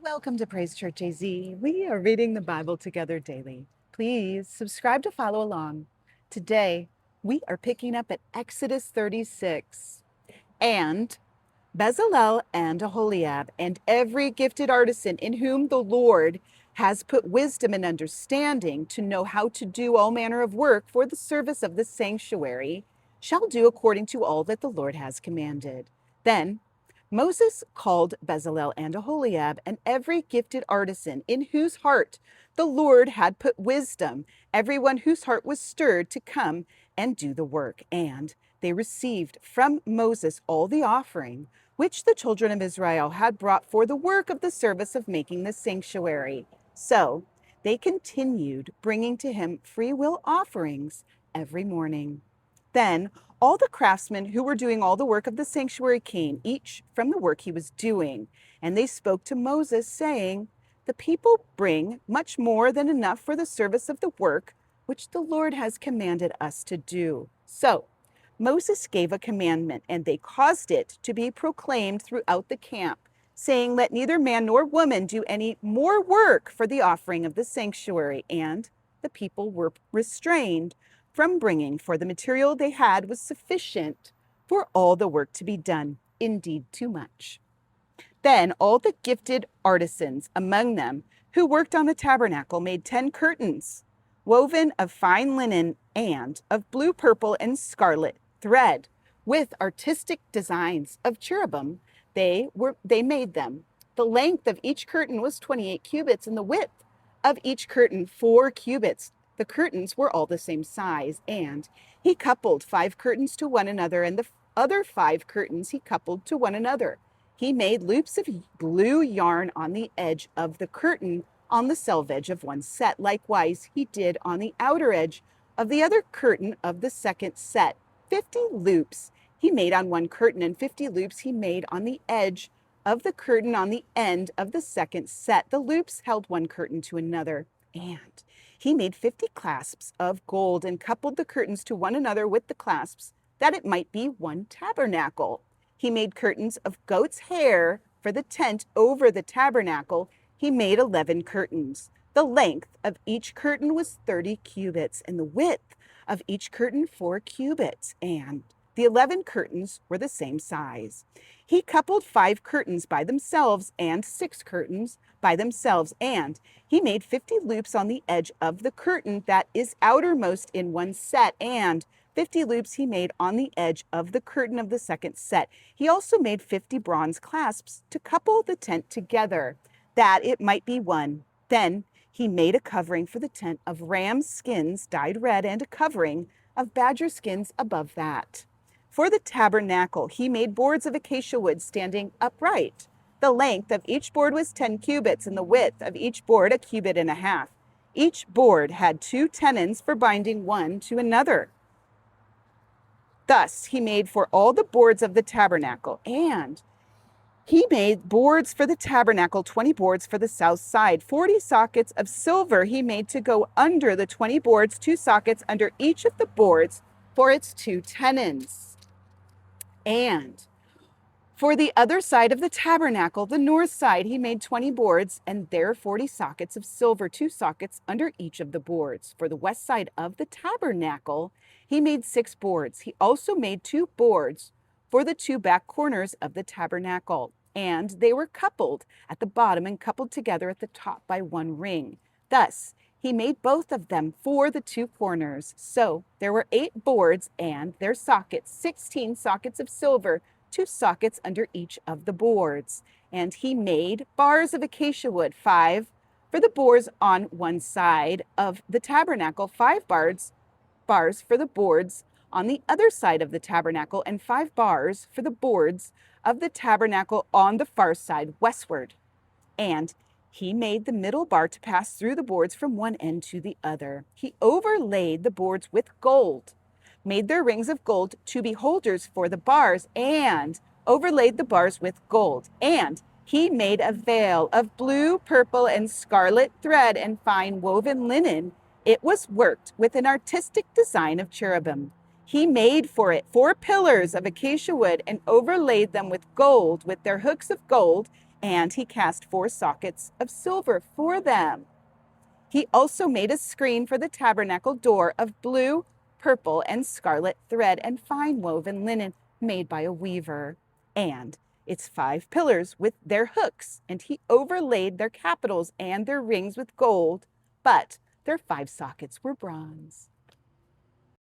Welcome to Praise Church AZ. We are reading the Bible together daily. Please subscribe to follow along. Today, we are picking up at Exodus 36. And Bezalel and Aholiab and every gifted artisan in whom the Lord has put wisdom and understanding to know how to do all manner of work for the service of the sanctuary shall do according to all that the Lord has commanded. Then Moses called Bezalel and Aholiab and every gifted artisan in whose heart the Lord had put wisdom, everyone whose heart was stirred to come and do the work. And they received from Moses all the offering which the children of Israel had brought for the work of the service of making the sanctuary. So they continued bringing to him freewill offerings every morning. Then all the craftsmen who were doing all the work of the sanctuary came, each from the work he was doing. And they spoke to Moses, saying, "The people bring much more than enough for the service of the work which the Lord has commanded us to do." So Moses gave a commandment, and they caused it to be proclaimed throughout the camp, saying, "Let neither man nor woman do any more work for the offering of the sanctuary." And the people were restrained from bringing, for the material they had was sufficient for all the work to be done, indeed too much. Then all the gifted artisans among them who worked on the tabernacle made 10 curtains, woven of fine linen and of blue, purple, and scarlet thread, with artistic designs of cherubim. They made them. The length of each curtain was 28 cubits, and the width of each curtain 4 cubits. The curtains were all the same size, and he coupled 5 curtains to one another, and the other 5 curtains he coupled to one another. He made loops of blue yarn on the edge of the curtain on the selvage of one set. Likewise, he did on the outer edge of the other curtain of the second set. 50 loops he made on one curtain, and 50 loops he made on the edge of the curtain on the end of the second set. The loops held one curtain to another. And he made 50 clasps of gold and coupled the curtains to one another with the clasps, that it might be one tabernacle. He made curtains of goat's hair for the tent over the tabernacle. He made 11 curtains. The length of each curtain was 30 cubits, and the width of each curtain 4 cubits, and the 11 curtains were the same size. He coupled 5 curtains by themselves and 6 curtains by themselves, and he made 50 loops on the edge of the curtain that is outermost in one set, and 50 loops he made on the edge of the curtain of the second set. He also made 50 bronze clasps to couple the tent together, that it might be one. Then he made a covering for the tent of ram's skins dyed red, and a covering of badger skins above that. For the tabernacle, he made boards of acacia wood standing upright. The length of each board was 10 cubits, and the width of each board 1.5 cubits. Each board had 2 tenons for binding one to another. Thus he made for all the boards of the tabernacle. And he made boards for the tabernacle, 20 boards for the south side. 40 sockets of silver he made to go under the 20 boards, 2 sockets under each of the boards for its 2 tenons. And for the other side of the tabernacle, the north side, he made 20 boards, and there 40 sockets of silver, 2 sockets under each of the boards. For the west side of the tabernacle, he made 6 boards. He also made 2 boards for the 2 back corners of the tabernacle, and they were coupled at the bottom and coupled together at the top by 1 ring. Thus he made both of them for the 2 corners. So there were 8 boards and their sockets, 16 sockets of silver, 2 sockets under each of the boards. And he made bars of acacia wood, 5 for the boards on one side of the tabernacle, 5 bars for the boards on the other side of the tabernacle, and 5 bars for the boards of the tabernacle on the far side westward. And he made the middle bar to pass through the boards from one end to the other. He overlaid the boards with gold, made their rings of gold to be holders for the bars, and overlaid the bars with gold. And he made a veil of blue, purple, and scarlet thread and fine woven linen. It was worked with an artistic design of cherubim. He made for it 4 pillars of acacia wood and overlaid them with gold, with their hooks of gold, And he cast 4 sockets of silver for them. He also made a screen for the tabernacle door of blue, purple, and scarlet thread and fine woven linen made by a weaver, and its 5 pillars with their hooks, and he overlaid their capitals and their rings with gold, but their 5 sockets were bronze.